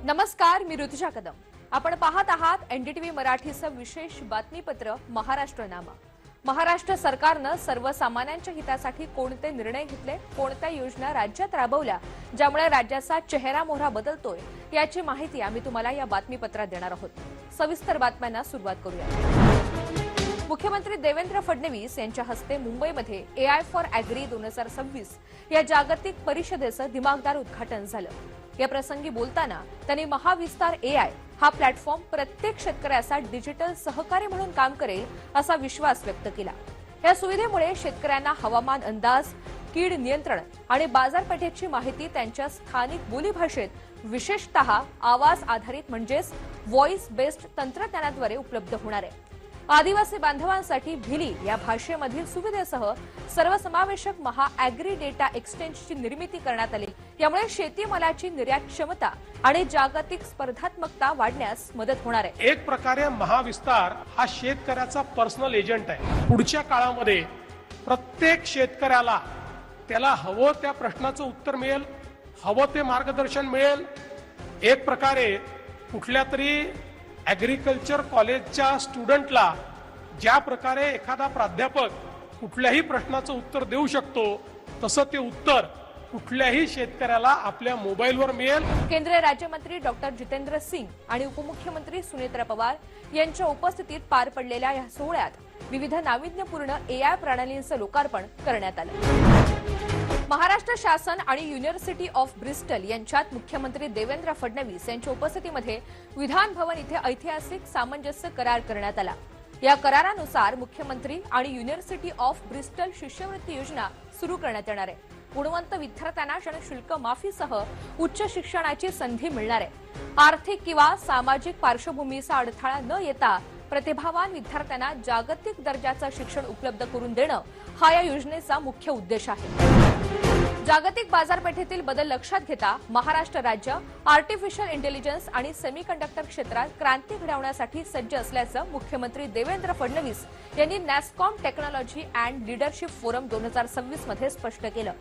नमस्कार, मी ऋतुजा कदम। आपण पाहत आहात एनडीटीव्ही मराठीचं विशेष बातमीपत्र महाराष्ट्रनामा। महाराष्ट्र सरकारने सर्वसामान्यांच्या हितासाठी कोणते निर्णय घेतले, कोणत्या योजना राज्यात राबवल्या ज्यामुळे राज्याचा चेहरामोहरा बदलतोय याची माहिती आम्ही तुम्हाला या बातमीपत्रात देणार आहोत। सविस्तर बातम्यांना सुरुवात करूया। मुख्यमंत्री देवेंद्र फडणवीस यांच्या हस्ते मुंबईमध्ये AI फॉर ॲग्री 2026 या जागतिक परिषदेचं दिमागदार उद्घाटन झालं। या प्रसंगी बोलताना त्यांनी महाविस्तार AI हा प्लॅटफॉर्म प्रत्येक शेतकऱ्याचा डिजिटल सहकारी म्हणून काम करेल असा विश्वास व्यक्त केला। या सुविधेमुळे शेतकऱ्यांना हवामान अंदाज, कीड नियंत्रण आणि बाजारपेठेची माहिती त्यांच्या स्थानिक बोलीभाषेत विशेषतः आवाज आधारित म्हणजेच व्हॉइस बेस्ड तंत्रज्ञानाद्वारे उपलब्ध होणार आहे। आदिवासी बांधवांसाठी भिली या भाषेमधील सुविधेसह सर्वसमावेशक ॲग्री डेटा एक्सचेंजची निर्मिती करण्यात आली। यामुळे शेतीमालाची निर्यात क्षमता आणि जागतिक स्पर्धात्मकता वाढण्यास मदत होणार आहे। एक प्रकारे महाविस्तार हा शेतकऱ्याचा पर्सनल एजंट आहे। पुढच्या काळामध्ये प्रत्येक शेतकऱ्याला त्याला हवं त्या प्रश्नाचं उत्तर मिळेल, हवं ते मार्गदर्शन मिळेल। एक प्रकारे कुठल्या तरी ॲग्रिकल्चर कॉलेजच्या स्टुडंटला ज्या प्रकारे एखादा प्राध्यापक कुठल्याही प्रश्नाचं उत्तर देऊ शकतो तसं ते उत्तर कुठल्याही शेतकऱ्याला आपल्या मोबाईलवर मिळेल। केंद्रीय राज्यमंत्री डॉक्टर जितेंद्र सिंग आणि उपमुख्यमंत्री सुनेत्रा पवार यांच्या उपस्थितीत पार पडलेल्या या सोहळ्यात विविध नाविन्यपूर्ण AI प्रणालींचं लोकार्पण करण्यात आलं। महाराष्ट्र शासन आणि युनिव्हर्सिटी ऑफ ब्रिस्टल यांच्यात मुख्यमंत्री देवेंद्र फडणवीस यांच्या उपस्थितीमध्ये विधान भवन इथे ऐतिहासिक सामंजस्य करार करण्यात आला। या करारानुसार मुख्यमंत्री आणि युनिव्हर्सिटी ऑफ ब्रिस्टल शिष्यवृत्ती योजना सुरू करण्यात येणार आहे। गुणवंत विद्यार्थ्यांना शुल्क माफीसह उच्च शिक्षणाची संधी मिळणार आहे। आर्थिक किंवा सामाजिक पार्श्वभूमीचा अडथळा न येता प्रतिभावान विद्यार्थ्यांना जागतिक दर्जाचं शिक्षण उपलब्ध करून देणं हा या योजनेचा मुख्य उद्देश आहे। जागतिक बाजारपेठेतील बदल लक्षात घेता महाराष्ट्र राज्य आर्टिफिशियल इंटेलिजन्स आणि सेमीकंडक्टर क्षेत्रात क्रांती घडवण्यासाठी सज्ज असल्याचं मुख्यमंत्री देवेंद्र फडणवीस यांनी NASSCOM technology and leadership forum 2026 मध्ये स्पष्ट केलं।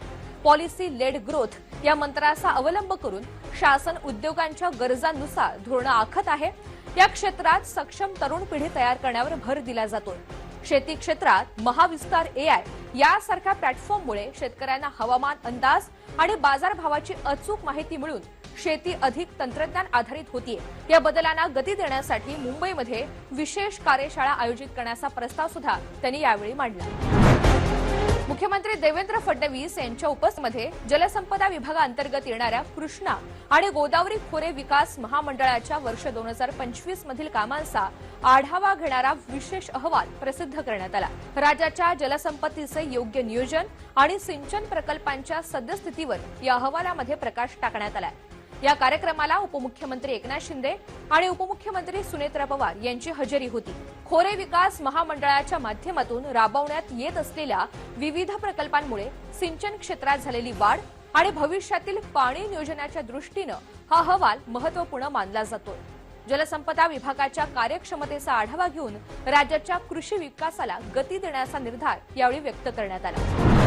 पॉलिसी लेड ग्रोथ या मंत्राचा अवलंब करून शासन उद्योगांच्या गरजांनुसार धोरणं आखत आहे। या क्षेत्रात सक्षम तरुण पिढी तयार करण्यावर भर दिला जातोय। शेती क्षेत्रात महाविस्तार AI यासारख्या प्लॅटफॉर्ममुळे शेतकऱ्यांना हवामान अंदाज आणि बाजारभावाची अचूक माहिती मिळून शेती अधिक तंत्रज्ञान आधारित होतीये। या बदलांना गती देण्यासाठी मुंबईमध्ये विशेष कार्यशाळा आयोजित करण्याचा प्रस्ताव सुद्धा त्यांनी यावेळी मांडला। मुख्यमंत्री देवेंद्र फडणवीस यांच्या उपस्थितीमध्ये जलसंपदा विभागाअंतर्गत येणाऱ्या कृष्णा आणि गोदावरी खोरे विकास महामंडळाच्या वर्ष 2025 मधील कामांचा आढावा घेणारा विशेष अहवाल प्रसिद्ध करण्यात आला। राज्याच्या जलसंपत्तीचे योग्य नियोजन आणि सिंचन प्रकल्पांच्या सद्यस्थितीवर या अहवालामध्ये प्रकाश टाकण्यात आला। या कार्यक्रमाला उपमुख्यमंत्री एकनाथ शिंदे आणि उपमुख्यमंत्री सुनेत्रा पवार यांची हजेरी होती। खोरे विकास महामंडळाच्या माध्यमातून राबवण्यात येत असलेल्या विविध प्रकल्पांमुळे सिंचन क्षेत्रात झालेली वाढ आणि भविष्यातील पाणी नियोजनाच्या दृष्टीनं हा अहवाल महत्त्वपूर्ण मानला जातो। जलसंपदा विभागाच्या कार्यक्षमतेचा आढावा घेऊन राज्याच्या कृषी विकासाला गती देण्याचा निर्धार यावेळी व्यक्त करण्यात आला।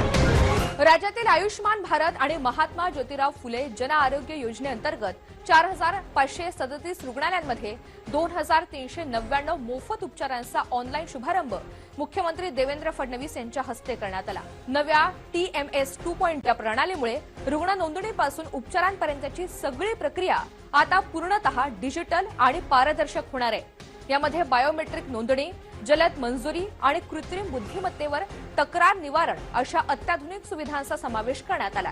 राज्यातील आयुष्मान भारत आणि महात्मा ज्योतिराव फुले जन आरोग्य योजनेअंतर्गत 4537 रुग्णालयांमध्ये 2399 मोफत उपचारांचा ऑनलाईन शुभारंभ मुख्यमंत्री देवेंद्र फडणवीस यांच्या हस्ते करण्यात आला। नव्या TMS 2.0 प्रणालीमुळे रुग्ण नोंदणीपासून उपचारांपर्यंतची सगळी प्रक्रिया आता पूर्णतः डिजिटल आणि पारदर्शक होणार आहे। यामध्ये बायोमेट्रिक नोंदणी, जलद मंजुरी आणि कृत्रिम बुद्धिमत्तेवर तक्रार निवारण अशा अत्याधुनिक सुविधांचा समावेश करण्यात आला।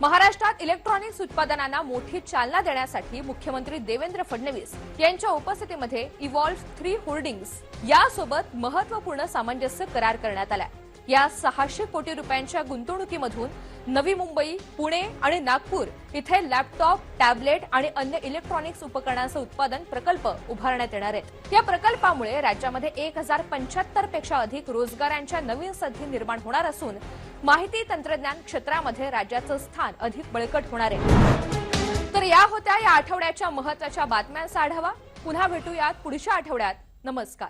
महाराष्ट्रात इलेक्ट्रॉनिक्स उत्पादनांना मोठी चालना देण्यासाठी मुख्यमंत्री देवेंद्र फडणवीस यांच्या उपस्थितीमध्ये इव्हॉल्व 3 होल्डिंग्स यासोबत महत्त्वपूर्ण सामंजस्य करार करण्यात आला। या 600 कोटी रुपयांच्या गुंतवणुकीमधून नवी मुंबई, पुणे आणि नागपूर इथे लॅपटॉप, टॅबलेट आणि अन्य इलेक्ट्रॉनिक्स उपकरणांचे उत्पादन प्रकल्प उभारण्यात येणार आहेत। या प्रकल्पामुळे राज्यामध्ये 1075 पेक्षा अधिक रोजगारांच्या नवीन संधी निर्माण होणार असून माहिती तंत्रज्ञान क्षेत्रामध्ये राज्याचं स्थान अधिक बळकट होणार आहे। तर या होत्या या आठवड्याच्या महत्त्वाच्या बातम्यांचा आढावा। पुन्हा भेटूयात पुढच्या आठवड्यात। नमस्कार।